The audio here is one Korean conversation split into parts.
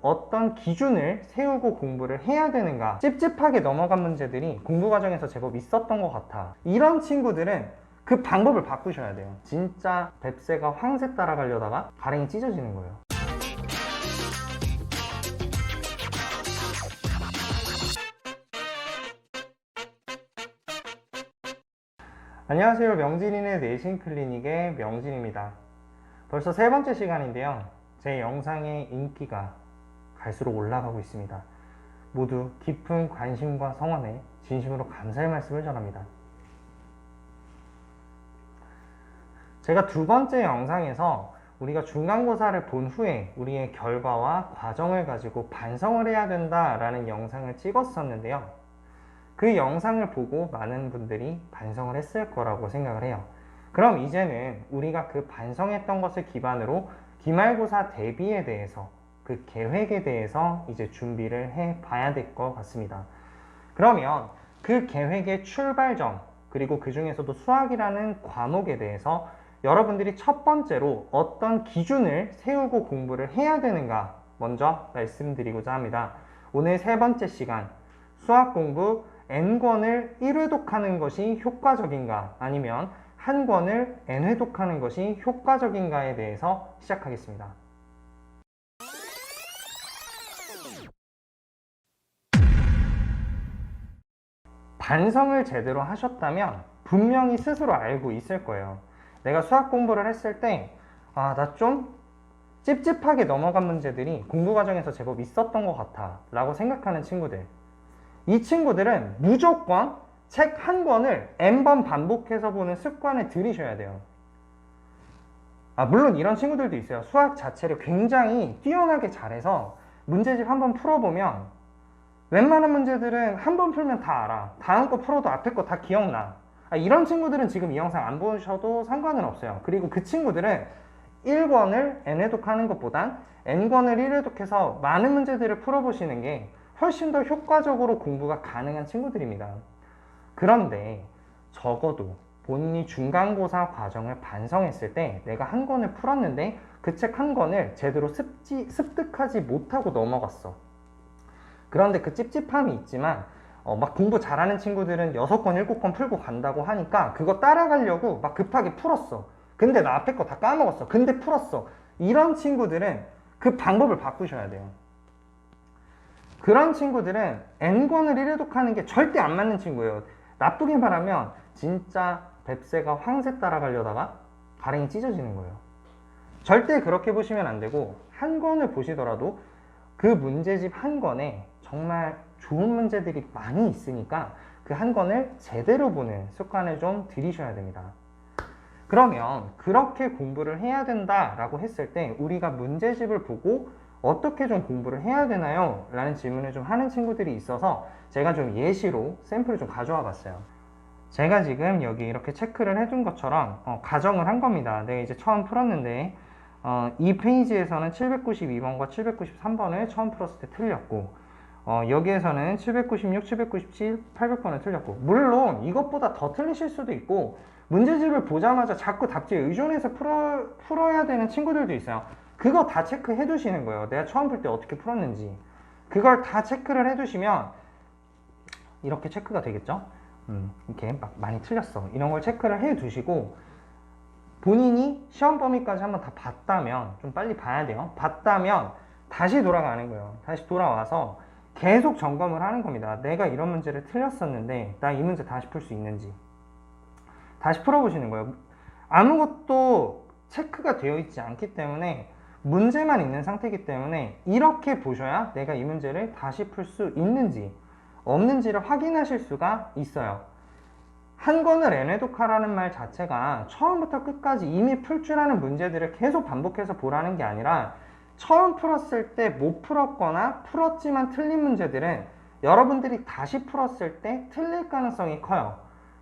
어떤 기준을 세우고 공부를 해야 되는가, 찝찝하게 넘어간 문제들이 공부 과정에서 제법 있었던 것 같아. 이런 친구들은 그 방법을 바꾸셔야 돼요. 진짜 뱁새가 황새 따라가려다가 가랭이 찢어지는 거예요. 안녕하세요. 명진이네 내신 클리닉의 명진입니다. 벌써 세 번째 시간인데요. 제 영상의 인기가 갈수록 올라가고 있습니다. 모두 깊은 관심과 성원에 진심으로 감사의 말씀을 전합니다. 제가 두 번째 영상에서 우리가 중간고사를 본 후에 우리의 결과와 과정을 가지고 반성을 해야 된다라는 영상을 찍었었는데요. 그 영상을 보고 많은 분들이 반성을 했을 거라고 생각을 해요. 그럼 이제는 우리가 그 반성했던 것을 기반으로 기말고사 대비에 대해서, 그 계획에 대해서 이제 준비를 해 봐야 될 것 같습니다. 그러면 그 계획의 출발점, 그리고 그 중에서도 수학이라는 과목에 대해서 여러분들이 첫 번째로 어떤 기준을 세우고 공부를 해야 되는가 먼저 말씀드리고자 합니다. 오늘 세 번째 시간, 수학 공부 n권을 1회독하는 것이 효과적인가, 아니면 한 권을 n회독하는 것이 효과적인가에 대해서 시작하겠습니다. 반성을 제대로 하셨다면 분명히 스스로 알고 있을 거예요. 내가 수학 공부를 했을 때 나 좀 찝찝하게 넘어간 문제들이 공부 과정에서 제법 있었던 것 같아 라고 생각하는 친구들, 이 친구들은 무조건 책 한 권을 n번 반복해서 보는 습관을 들이셔야 돼요. 물론 이런 친구들도 있어요. 수학 자체를 굉장히 뛰어나게 잘해서 문제집 한번 풀어보면 웬만한 문제들은 한 번 풀면 다 알아. 다음 거 풀어도 앞에 거 다 기억나. 이런 친구들은 지금 이 영상 안 보셔도 상관은 없어요. 그리고 그 친구들은 1권을 n회독하는 것보단 n권을 1회독해서 많은 문제들을 풀어보시는 게 훨씬 더 효과적으로 공부가 가능한 친구들입니다. 그런데 적어도 본인이 중간고사 과정을 반성했을 때 내가 한 권을 풀었는데 그 책 한 권을 제대로 습득하지 못하고 넘어갔어. 그런데 그 찝찝함이 있지만 막 공부 잘하는 친구들은 6권, 7권 풀고 간다고 하니까 그거 따라가려고 막 급하게 풀었어. 근데 나 앞에 거 다 까먹었어. 근데 풀었어. 이런 친구들은 그 방법을 바꾸셔야 돼요. 그런 친구들은 n권을 1회독하는 게 절대 안 맞는 친구예요. 나쁘게 말하면 진짜 뱁새가 황새 따라가려다가 가랭이 찢어지는 거예요. 절대 그렇게 보시면 안 되고, 한 권을 보시더라도 그 문제집 한 권에 정말 좋은 문제들이 많이 있으니까 그 한 권을 제대로 보는 습관을 좀 들이셔야 됩니다. 그러면 그렇게 공부를 해야 된다라고 했을 때 우리가 문제집을 보고 어떻게 좀 공부를 해야 되나요? 라는 질문을 좀 하는 친구들이 있어서 제가 좀 예시로 샘플을 좀 가져와 봤어요. 제가 지금 여기 이렇게 체크를 해둔 것처럼 가정을 한 겁니다. 내가 이제 처음 풀었는데 이 페이지에서는 792번과 793번을 처음 풀었을 때 틀렸고, 여기에서는 796, 797, 800번을 틀렸고, 물론 이것보다 더 틀리실 수도 있고 문제집을 보자마자 자꾸 답지에 의존해서 풀어야 되는 친구들도 있어요. 그거 다 체크해 두시는 거예요. 내가 처음 풀 때 어떻게 풀었는지 그걸 다 체크를 해 두시면 이렇게 체크가 되겠죠. 이렇게 막 많이 틀렸어, 이런 걸 체크를 해 두시고, 본인이 시험 범위까지 한번 다 봤다면, 좀 빨리 봐야 돼요. 봤다면 다시 돌아가는 거예요. 다시 돌아와서 계속 점검을 하는 겁니다. 내가 이런 문제를 틀렸었는데 나 이 문제 다시 풀 수 있는지 다시 풀어보시는 거예요. 아무것도 체크가 되어 있지 않기 때문에, 문제만 있는 상태이기 때문에 이렇게 보셔야 내가 이 문제를 다시 풀 수 있는지 없는지를 확인하실 수가 있어요. 한 권을 n회독하라는 말 자체가 처음부터 끝까지 이미 풀 줄 아는 문제들을 계속 반복해서 보라는 게 아니라, 처음 풀었을 때 못 풀었거나 풀었지만 틀린 문제들은 여러분들이 다시 풀었을 때 틀릴 가능성이 커요.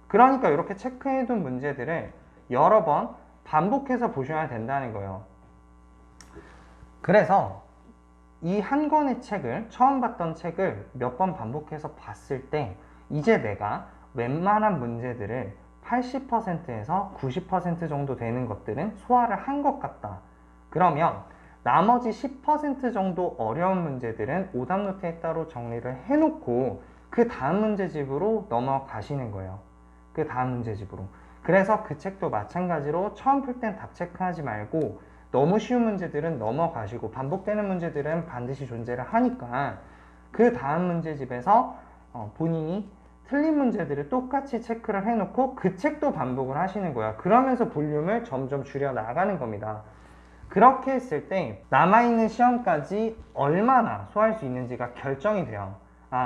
그러니까 이렇게 체크해둔 문제들을 여러 번 반복해서 보셔야 된다는 거예요. 그래서 이 한 권의 책을, 처음 봤던 책을 몇 번 반복해서 봤을 때 이제 내가 웬만한 문제들을 80%에서 90% 정도 되는 것들은 소화를 한 것 같다. 그러면 나머지 10% 정도 어려운 문제들은 오답 노트에 따로 정리를 해놓고 그 다음 문제집으로 넘어가시는 거예요. 그 다음 문제집으로. 그래서 그 책도 마찬가지로 처음 풀 땐 답 체크하지 말고 너무 쉬운 문제들은 넘어가시고 반복되는 문제들은 반드시 존재를 하니까 그 다음 문제집에서 본인이 틀린 문제들을 똑같이 체크를 해놓고 그 책도 반복을 하시는 거야. 그러면서 볼륨을 점점 줄여 나가는 겁니다. 그렇게 했을 때 남아있는 시험까지 얼마나 소화할 수 있는지가 결정이 돼요.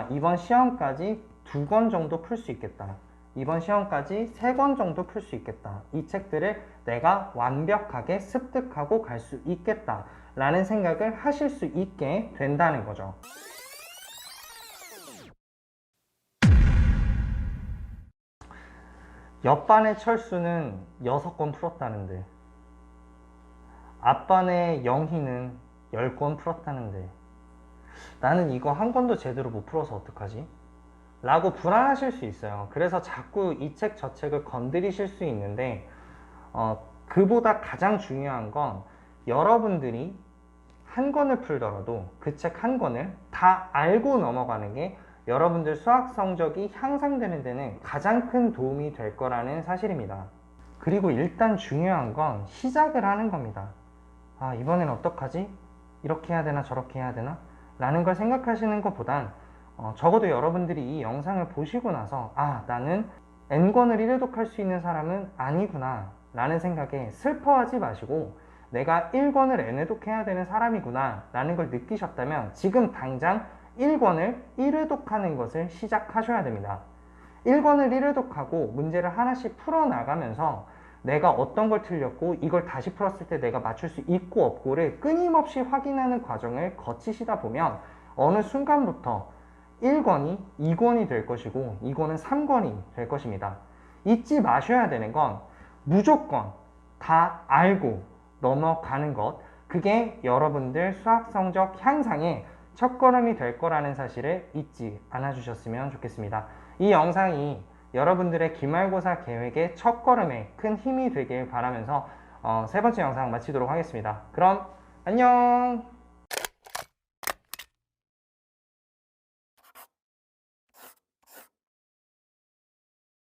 이번 시험까지 2권 정도 풀 수 있겠다. 이번 시험까지 3권 정도 풀 수 있겠다. 이 책들을 내가 완벽하게 습득하고 갈 수 있겠다 라는 생각을 하실 수 있게 된다는 거죠. 옆반의 철수는 6권 풀었다는데 앞반의 영희는 10권 풀었다는데 나는 이거 한 권도 제대로 못 풀어서 어떡하지? 라고 불안하실 수 있어요. 그래서 자꾸 이 책 저 책을 건드리실 수 있는데 그보다 가장 중요한 건 여러분들이 한 권을 풀더라도 그 책 한 권을 다 알고 넘어가는 게 여러분들 수학 성적이 향상되는 데는 가장 큰 도움이 될 거라는 사실입니다. 그리고 일단 중요한 건 시작을 하는 겁니다. 이번엔 어떡하지? 이렇게 해야 되나 저렇게 해야 되나? 라는 걸 생각하시는 것보단 적어도 여러분들이 이 영상을 보시고 나서 나는 N권을 1회독할 수 있는 사람은 아니구나 라는 생각에 슬퍼하지 마시고 내가 1권을 N회독해야 되는 사람이구나 라는 걸 느끼셨다면 지금 당장 1권을 1회독하는 것을 시작하셔야 됩니다. 1권을 1회독하고 문제를 하나씩 풀어나가면서 내가 어떤 걸 틀렸고 이걸 다시 풀었을 때 내가 맞출 수 있고 없고를 끊임없이 확인하는 과정을 거치시다 보면 어느 순간부터 1권이 2권이 될 것이고 2권은 3권이 될 것입니다. 잊지 마셔야 되는 건 무조건 다 알고 넘어가는 것, 그게 여러분들 수학 성적 향상의 첫걸음이 될 거라는 사실을 잊지 않아 주셨으면 좋겠습니다. 이 영상이 여러분들의 기말고사 계획의 첫걸음에 큰 힘이 되길 바라면서 3번째 영상 마치도록 하겠습니다. 그럼 안녕!